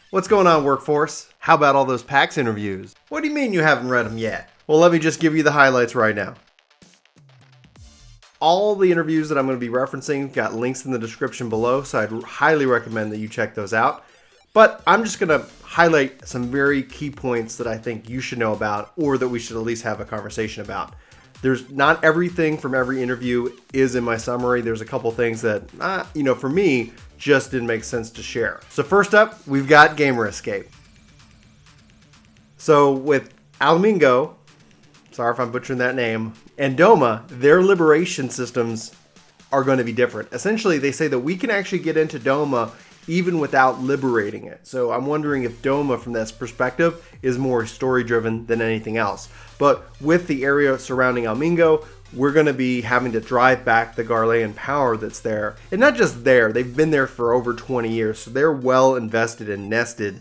What's going on, workforce? How about all those PAX interviews? What do you mean you haven't read them yet? Well, let me just give you the highlights right now. All the interviews that I'm going to be referencing got links in the description below, so I'd highly recommend that you check those out. But I'm just going to highlight some very key points that I think you should know about, or that we should at least have a conversation about. There's not everything from every interview is in my summary. There's a couple things that, for me, just didn't make sense to share. So first up, we've got GamerEscape. So with Almingo, sorry if I'm butchering that name, and Doma, their liberation systems are going to be different. Essentially, they say that we can actually get into Doma even without liberating it. So I'm wondering if Doma, from this perspective, is more story-driven than anything else. But with the area surrounding Almingo, we're going to be having to drive back the Garlean power that's there. And not just there, they've been there for over 20 years, so they're well invested and nested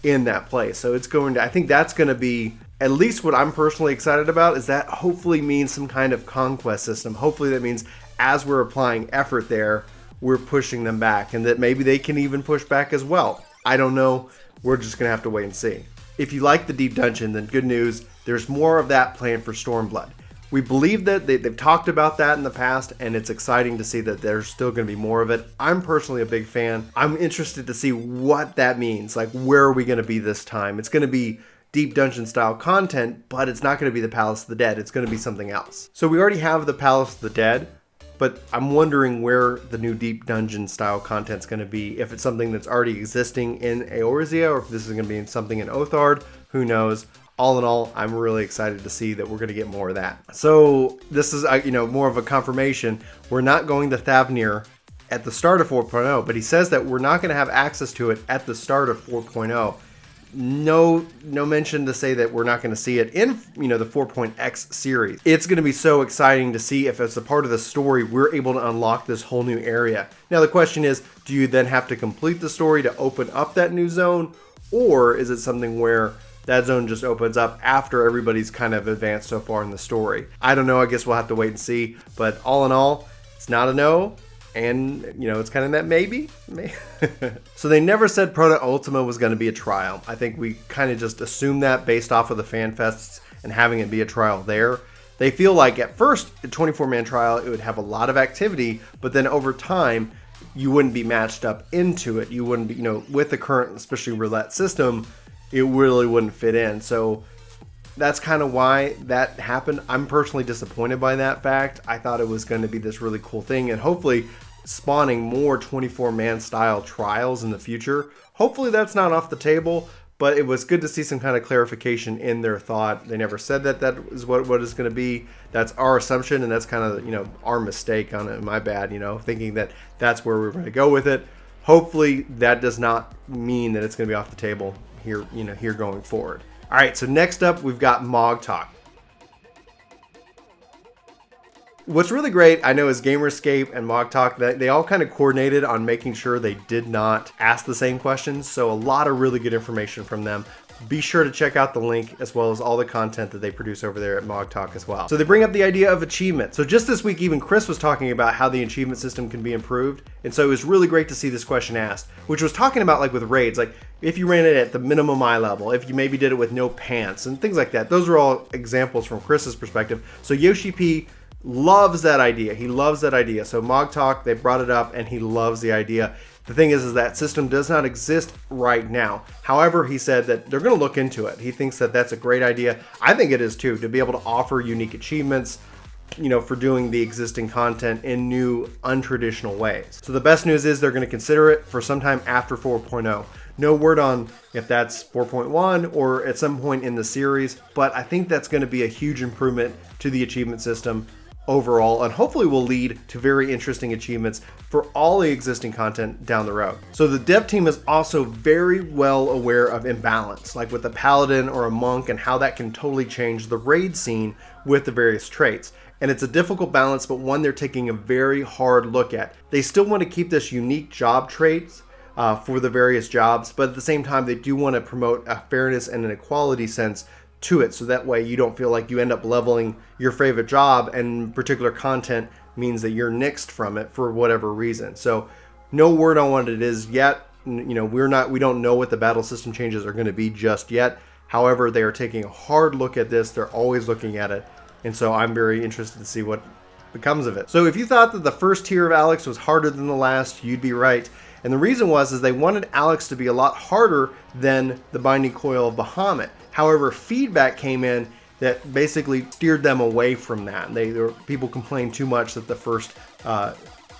in that place. So it's going to, I think that's going to be, at least what I'm personally excited about, is that hopefully means some kind of conquest system. Hopefully that means as we're applying effort there, we're pushing them back, and that maybe they can even push back as well. I don't know. We're just going to have to wait and see. If you like the deep dungeon, then good news. There's more of that planned for Stormblood. We believe that they've talked about that in the past, and it's exciting to see that there's still going to be more of it. I'm personally a big fan. I'm interested to see what that means. Like, where are we going to be this time? It's going to be deep dungeon style content, but it's not going to be the Palace of the Dead. It's going to be something else. So we already have the Palace of the Dead, but I'm wondering where the new deep dungeon style content's going to be. If it's something that's already existing in Eorzea, or if this is going to be something in Othard, who knows? All in all, I'm really excited to see that we're going to get more of that. So this is, more of a confirmation. We're not going to Thavnir at the start of 4.0, but he says that we're not going to have access to it at the start of 4.0. No mention to say that we're not going to see it in, the 4.x series. It's going to be so exciting to see if, as a part of the story, we're able to unlock this whole new area. Now, the question is, do you then have to complete the story to open up that new zone? Or is it something where that zone just opens up after everybody's kind of advanced so far in the story? I don't know. I guess we'll have to wait and see. But all in all, it's not a no. And, it's kind of that maybe. So they never said Proto Ultima was going to be a trial. I think we kind of just assumed that based off of the fan fests and having it be a trial there. They feel like at first, a 24-man trial, it would have a lot of activity, but then over time, you wouldn't be matched up into it. You wouldn't be, with the current, especially roulette system, it really wouldn't fit in. So that's kind of why that happened. I'm personally disappointed by that fact. I thought it was going to be this really cool thing, and hopefully spawning more 24-man style trials in the future. Hopefully that's not off the table, but it was good to see some kind of clarification in their thought. They never said that is what it's going to be. That's our assumption, and that's kind of, our mistake on it, my bad, thinking that that's where we're going to go with it. Hopefully that does not mean that it's going to be off the table here, here going forward. All right, so next up, we've got MogTalk. What's really great, I know, is GamerEscape and MogTalk, they all kind of coordinated on making sure they did not ask the same questions, so a lot of really good information from them. Be sure to check out the link, as well as all the content that they produce over there at MogTalk as well. So they bring up the idea of achievement. So just this week, even Chris was talking about how the achievement system can be improved. And so it was really great to see this question asked, which was talking about, like, with raids, like if you ran it at the minimum eye level, if you maybe did it with no pants and things like that. Those are all examples from Chris's perspective. So Yoshi-P loves that idea. He loves that idea. So MogTalk, they brought it up, and he loves the idea. The thing is that system does not exist right now. However, he said that they're going to look into it. He thinks that that's a great idea. I think it is too, to be able to offer unique achievements, for doing the existing content in new, untraditional ways. So the best news is they're going to consider it for sometime after 4.0. No word on if that's 4.1 or at some point in the series, but I think that's going to be a huge improvement to the achievement system overall, and hopefully will lead to very interesting achievements for all the existing content down the road. So the dev team is also very well aware of imbalance, like with a paladin or a monk, and how that can totally change the raid scene with the various traits. And it's a difficult balance, but one they're taking a very hard look at. They still want to keep this unique job traits for the various jobs, but at the same time, they do want to promote a fairness and an equality sense to it, so that way you don't feel like you end up leveling your favorite job and particular content means that you're nixed from it for whatever reason. So no word on what it is yet. You know, we don't know what the battle system changes are going to be just yet. However, they are taking a hard look at this. They're always looking at it. And so I'm very interested to see what becomes of it. So if you thought that the first tier of Alex was harder than the last, you'd be right. And the reason is they wanted Alex to be a lot harder than the Binding Coil of Bahamut. However, feedback came in that basically steered them away from that. People complained too much that the first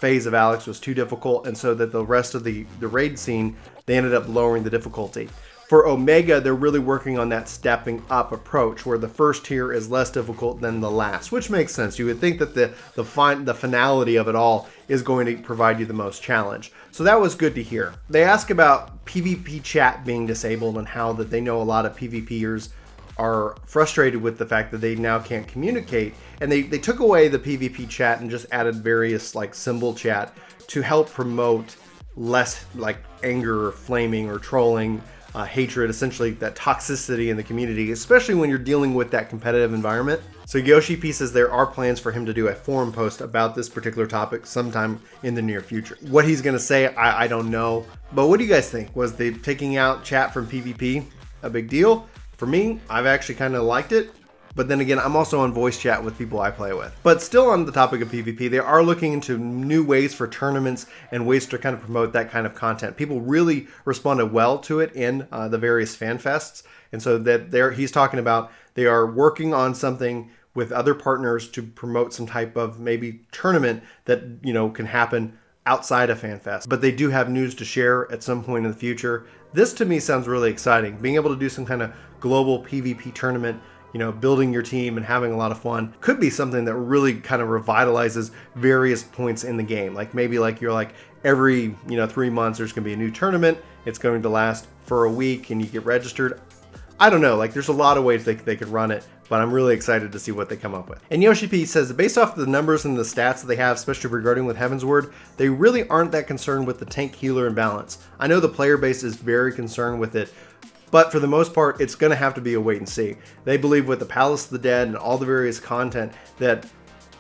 phase of Alex was too difficult, and so that the rest of the raid scene, they ended up lowering the difficulty. For Omega, they're really working on that stepping up approach where the first tier is less difficult than the last, which makes sense. You would think that the finality of it all is going to provide you the most challenge. So that was good to hear. They ask about PvP chat being disabled and how that they know a lot of PvPers are frustrated with the fact that they now can't communicate. And they took away the PvP chat and just added various like symbol chat to help promote less like anger or flaming or trolling, hatred, essentially that toxicity in the community, especially when you're dealing with that competitive environment. So Yoshi-P says there are plans for him to do a forum post about this particular topic sometime in the near future. What he's going to say, I don't know. But what do you guys think? Was the taking out chat from PvP a big deal? For me, I've actually kind of liked it. But then again, I'm also on voice chat with people I play with. But still on the topic of PvP, they are looking into new ways for tournaments and ways to kind of promote that kind of content. People really responded well to it in the various fan fests. And so that he's talking about they are working on something with other partners to promote some type of maybe tournament that, you know, can happen outside of FanFest. But they do have news to share at some point in the future. This to me sounds really exciting. Being able to do some kind of global PvP tournament, you know, building your team and having a lot of fun could be something that really kind of revitalizes various points in the game. Like maybe like you're like every, 3 months there's going to be a new tournament. It's going to last for a week and you get registered. I don't know, like there's a lot of ways they could run it, but I'm really excited to see what they come up with. And Yoshi-P says that based off the numbers and the stats that they have, especially regarding with Heavensward, they really aren't that concerned with the tank healer imbalance. I know the player base is very concerned with it, but for the most part, it's going to have to be a wait and see. They believe with the Palace of the Dead and all the various content that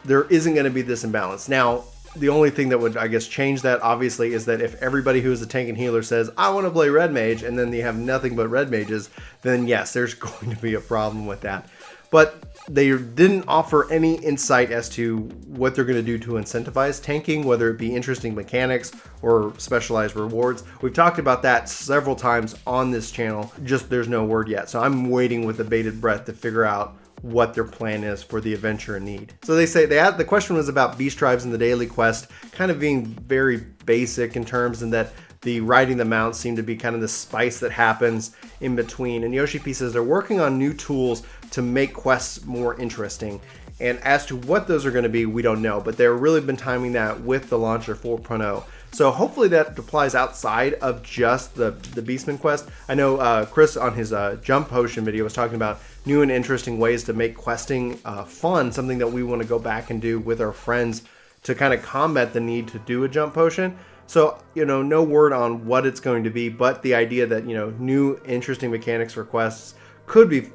there isn't going to be this imbalance. Now, the only thing that would, I guess, change that, obviously, is that if everybody who is a tank and healer says, I want to play Red Mage, and then they have nothing but Red Mages, then yes, there's going to be a problem with that. But they didn't offer any insight as to what they're going to do to incentivize tanking, whether it be interesting mechanics or specialized rewards. We've talked about that several times on this channel, just there's no word yet. So I'm waiting with a bated breath to figure out what their plan is for the adventure in need. So they say the question was about beast tribes in the daily quest kind of being very basic in terms and that the riding the mounts seem to be kind of the spice that happens in between. And Yoshi-P says they're working on new tools to make quests more interesting. And as to what those are going to be, we don't know, but they've really been timing that with the launcher 4.0. So hopefully that applies outside of just the Beastman quest. I know Chris on his jump potion video was talking about new and interesting ways to make questing fun, something that we want to go back and do with our friends to kind of combat the need to do a jump potion. So, no word on what it's going to be, but the idea that, new interesting mechanics for quests could be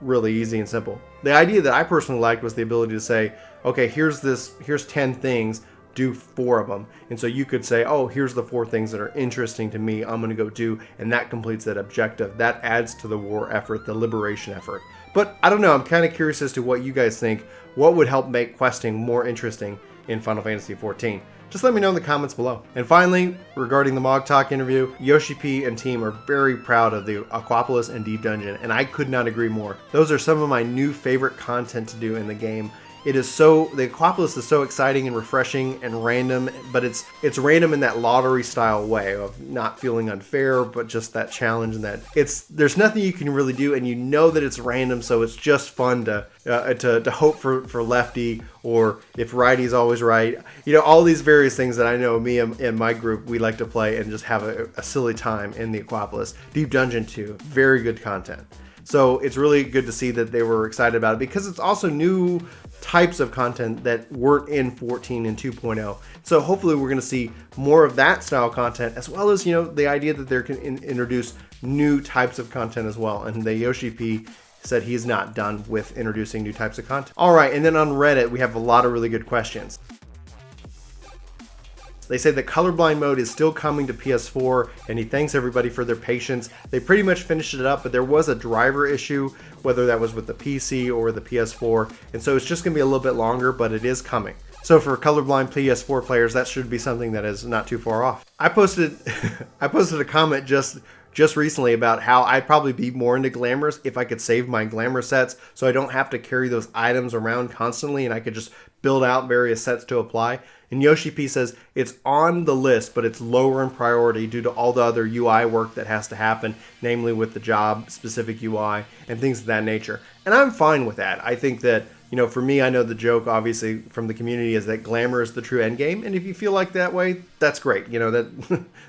really easy and simple. The idea that I personally liked was the ability to say, okay, here's 10 things, do 4 of them. And so you could say, oh, here's the 4 things that are interesting to me, I'm going to go do, and that completes that objective. That adds to the war effort, the liberation effort. But I don't know, I'm kind of curious as to what you guys think. What would help make questing more interesting in Final Fantasy XIV? Just let me know in the comments below. And finally, regarding the MogTalk interview, Yoshi-P and team are very proud of the Aquapolis and Deep Dungeon, and I could not agree more. Those are some of my new favorite content to do in the game. The Aquapolis is so exciting and refreshing and random, but it's random in that lottery style way of not feeling unfair, but just that challenge and that there's nothing you can really do, and you know that it's random, so it's just fun to hope for lefty, or if righty's always right. All these various things that I know me and my group, we like to play and just have a silly time in the Aquapolis. Deep Dungeon 2, very good content. So it's really good to see that they were excited about it because it's also new types of content that weren't in 14 and 2.0. So hopefully we're going to see more of that style content, as well as, the idea that they can introduce new types of content as well. And the Yoshi-P said he's not done with introducing new types of content. All right, and then on Reddit, we have a lot of really good questions. They say that colorblind mode is still coming to PS4, and he thanks everybody for their patience. They pretty much finished it up, but there was a driver issue, whether that was with the PC or the PS4, and so it's just going to be a little bit longer, but it is coming. So for colorblind PS4 players, that should be something that is not too far off. I posted a comment just recently about how I'd probably be more into glamours if I could save my glamour sets so I don't have to carry those items around constantly and I could just build out various sets to apply. And Yoshi-P says it's on the list, but it's lower in priority due to all the other UI work that has to happen, namely with the job-specific UI and things of that nature. And I'm fine with that. I think that, you know, for me, I know the joke, obviously, from the community is that glamour is the true end game. And if you feel like that way, that's great. You know,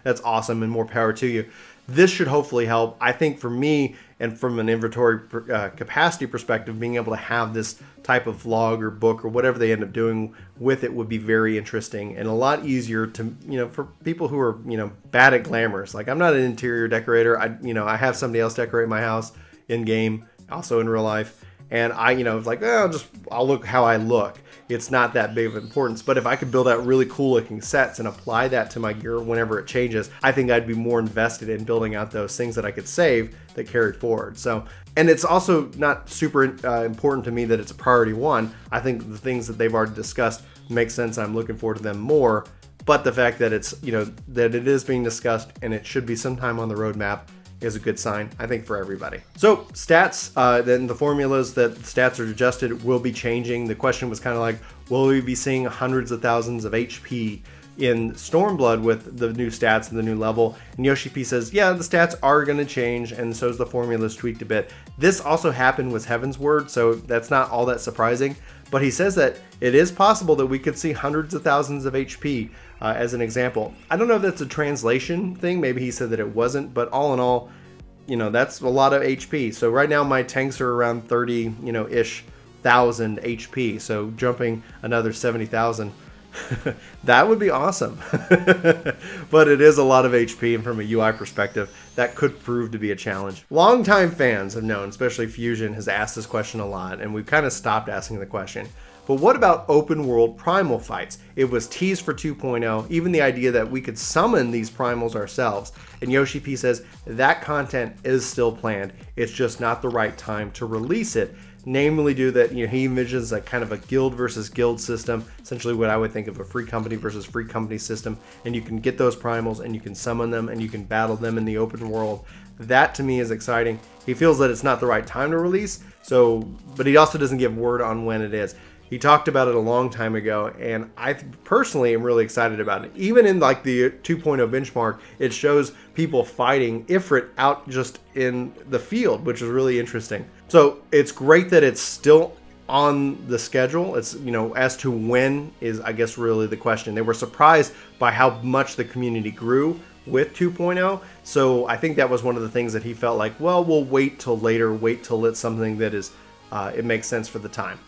that's awesome and more power to you. This should hopefully help. I think for me, and from an inventory capacity perspective, being able to have this type of vlog or book or whatever they end up doing with it would be very interesting and a lot easier to, you know, for people who are, you know, bad at glamours. Like, I'm not an interior decorator. I have somebody else decorate my house in game, also in real life. And I, you know, like, I'll look how I look. It's not that big of importance. But if I could build out really cool looking sets and apply that to my gear whenever it changes, I think I'd be more invested in building out those things that I could save that carried forward. So, and it's also not super important to me that it's a priority one. I think the things that they've already discussed make sense. I'm looking forward to them more. But the fact that it's, you know, that it is being discussed and it should be sometime on the roadmap is a good sign, I think, for everybody. So stats, then the formulas that stats are adjusted will be changing. The question was kind of like, will we be seeing hundreds of thousands of HP in Stormblood with the new stats and the new level? And Yoshi-P says, yeah, the stats are going to change, and so is the formulas tweaked a bit. This also happened with Heaven's Word, so that's not all that surprising. But he says that it is possible that we could see hundreds of thousands of HP as an example. I don't know if that's a translation thing. Maybe he said that it wasn't, but all in all, you know, that's a lot of HP. So right now my tanks are around 30, you know, ish thousand HP. So jumping another 70,000, that would be awesome. But it is a lot of HP, and from a UI perspective, that could prove to be a challenge. Longtime fans have known, especially Fusion has asked this question a lot, and we've kind of stopped asking the question. But what about open world primal fights? It was teased for 2.0, even the idea that we could summon these primals ourselves. And Yoshi-P says that content is still planned. It's just not the right time to release it. Namely due that, you know, he envisions a kind of a guild versus guild system, essentially what I would think of a free company versus free company system, and you can get those primals and you can summon them and you can battle them in the open world. That to me is exciting. He feels that it's not the right time to release, but he also doesn't give word on when it is. He talked about it a long time ago, and I personally am really excited about it. Even in like the 2.0 benchmark, it shows people fighting Ifrit out just in the field, which is really interesting. So it's great that it's still on the schedule. It's, you know, as to when is, I guess, really the question. They were surprised by how much the community grew with 2.0. So I think that was one of the things that he felt like, well, we'll wait till later, wait till it's something that is, it makes sense for the time.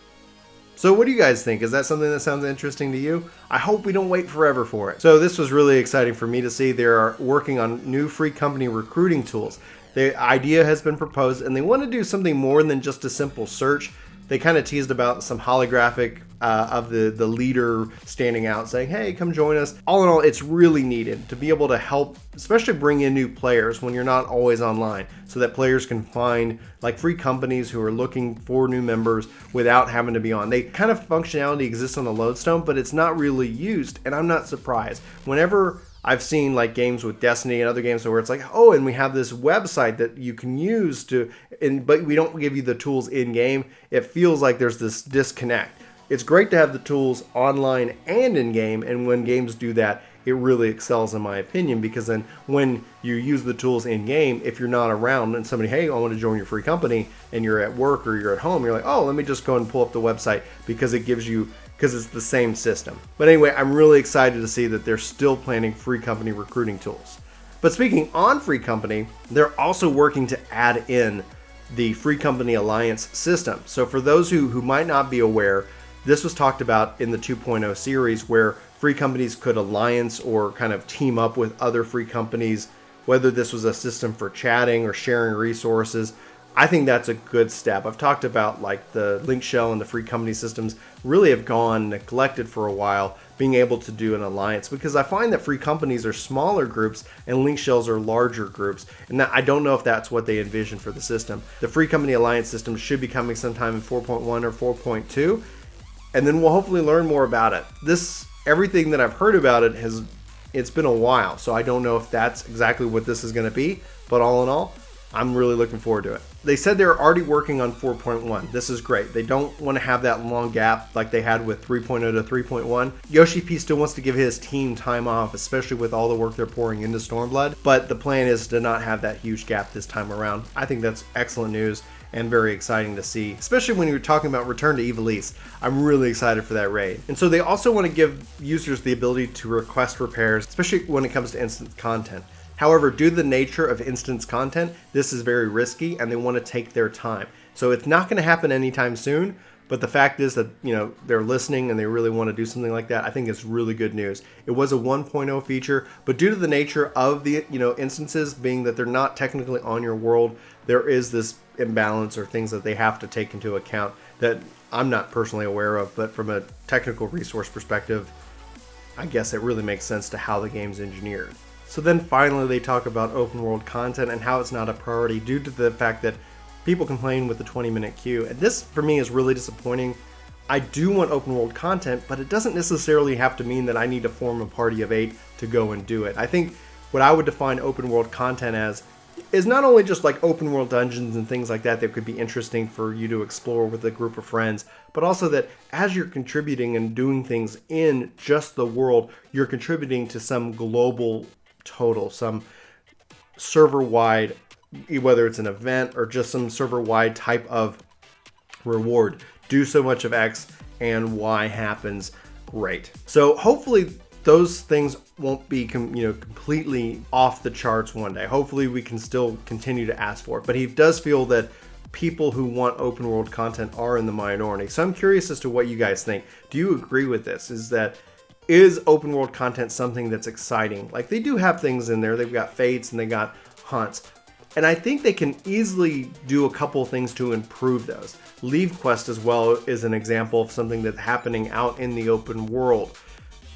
So what do you guys think? Is that something that sounds interesting to you? I hope we don't wait forever for it. So this was really exciting for me to see. They are working on new free company recruiting tools. The idea has been proposed, and they want to do something more than just a simple search. They kind of teased about some holographic of the leader standing out saying, hey, come join us. All in all, it's really needed to be able to help, especially bring in new players when you're not always online, so that players can find like free companies who are looking for new members without having to be on. They kind of functionality exists on the Lodestone, but it's not really used, and I'm not surprised. Whenever I've seen like games with Destiny and other games where it's like, oh, and we have this website that you can use but we don't give you the tools in game. It feels like there's this disconnect. It's great to have the tools online and in game, and when games do that, it really excels in my opinion, because then when you use the tools in game, if you're not around and somebody, hey, I want to join your free company, and you're at work or you're at home, you're like, oh, let me just go and pull up the website, because it's the same system. But anyway, I'm really excited to see that they're still planning free company recruiting tools. But speaking on free company, they're also working to add in the free company alliance system. So for those who might not be aware, this was talked about in the 2.0 series, where free companies could alliance or kind of team up with other free companies, whether this was a system for chatting or sharing resources. I think that's a good step. I've talked about like the link shell and the free company systems really have gone neglected for a while, being able to do an alliance, because I find that free companies are smaller groups and link shells are larger groups, and I don't know if that's what they envision for the system. The free company alliance system should be coming sometime in 4.1 or 4.2, and then we'll hopefully learn more about it. Everything that I've heard about it it's been a while, so I don't know if that's exactly what this is going to be, but all in all, I'm really looking forward to it. They said they're already working on 4.1. This is great. They don't want to have that long gap like they had with 3.0 to 3.1. Yoshi-P still wants to give his team time off, especially with all the work they're pouring into Stormblood, but the plan is to not have that huge gap this time around. I think that's excellent news and very exciting to see, especially when you're talking about Return to Ivalice. I'm really excited for that raid. And so they also want to give users the ability to request repairs, especially when it comes to instant content. However, due to the nature of instance content, this is very risky and they want to take their time. So it's not going to happen anytime soon, but the fact is that, they're listening and they really want to do something like that. I think it's really good news. It was a 1.0 feature, but due to the nature of the, instances being that they're not technically on your world, there is this imbalance or things that they have to take into account that I'm not personally aware of, but from a technical resource perspective, I guess it really makes sense to how the game's engineered. So then finally they talk about open world content and how it's not a priority due to the fact that people complain with the 20-minute queue. And this for me is really disappointing. I do want open world content, but it doesn't necessarily have to mean that I need to form a party of 8 to go and do it. I think what I would define open world content as is not only just like open world dungeons and things like that could be interesting for you to explore with a group of friends, but also that as you're contributing and doing things in just the world, you're contributing to some global total, some server-wide, whether it's an event or just some server-wide type of reward. Do so much of X and Y happens. Great. So hopefully those things won't be completely off the charts one day. Hopefully we can still continue to ask for it. But he does feel that people who want open world content are in the minority. So I'm curious as to what you guys think. Do you agree with this? Is open world content something that's exciting? Like, they do have things in there. They've got fates and they got hunts. And I think they can easily do a couple things to improve those. Leave Quest as well is an example of something that's happening out in the open world.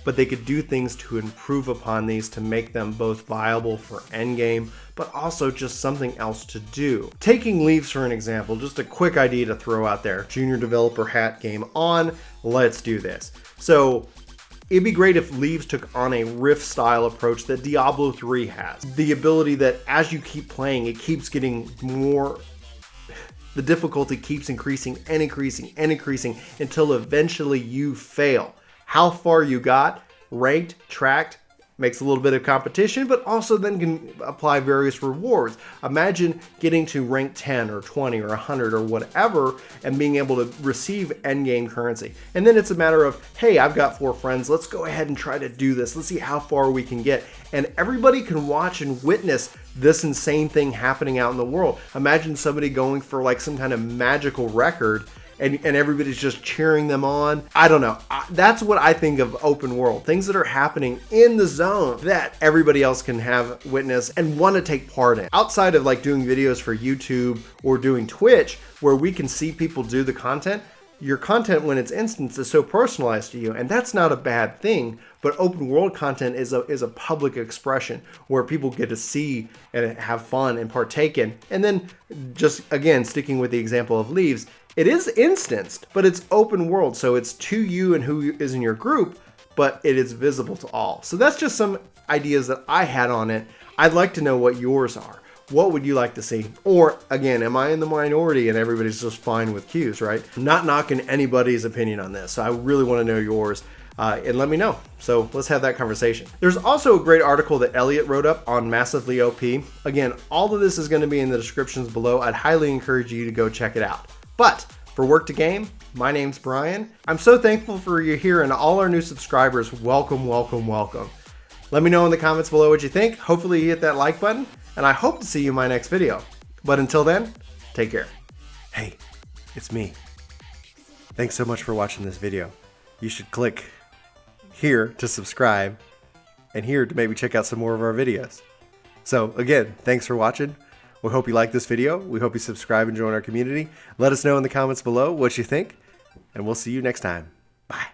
But they could do things to improve upon these to make them both viable for endgame, but also just something else to do. Taking Leaves for an example, just a quick idea to throw out there. Junior developer hat game on, let's do this. So it'd be great if Leaves took on a Rift style approach that Diablo 3 has. The ability that as you keep playing, it keeps getting more, the difficulty keeps increasing and increasing and increasing until eventually you fail. How far you got, ranked, tracked, makes a little bit of competition, but also then can apply various rewards. Imagine getting to rank 10 or 20 or 100 or whatever and being able to receive endgame currency. And then it's a matter of, hey, I've got 4 friends, let's go ahead and try to do this. Let's see how far we can get. And everybody can watch and witness this insane thing happening out in the world. Imagine somebody going for like some kind of magical record and everybody's just cheering them on. I don't know. That's what I think of open world. Things that are happening in the zone that everybody else can have witness and want to take part in. Outside of like doing videos for YouTube or doing Twitch, where we can see people do the content, your content when it's instanced is so personalized to you, and that's not a bad thing. But open world content is a public expression where people get to see and have fun and partake in. And then just again, sticking with the example of Leaves, it is instanced, but it's open world. So it's to you and who is in your group, but it is visible to all. So that's just some ideas that I had on it. I'd like to know what yours are. What would you like to see? Or again, am I in the minority and everybody's just fine with queues, right? I'm not knocking anybody's opinion on this. So I really want to know yours. And let me know. So let's have that conversation. There's also a great article that Elliot wrote up on Massively OP. Again, all of this is going to be in the descriptions below. I'd highly encourage you to go check it out. But for Work to Game, my name's Brian. I'm so thankful for you here and all our new subscribers. Welcome, welcome, welcome. Let me know in the comments below what you think. Hopefully you hit that like button, and I hope to see you in my next video. But until then, take care. Hey, it's me. Thanks so much for watching this video. You should click here to subscribe and here to maybe check out some more of our videos. So again, thanks for watching. We hope you like this video. We hope you subscribe and join our community. Let us know in the comments below what you think, and we'll see you next time. Bye.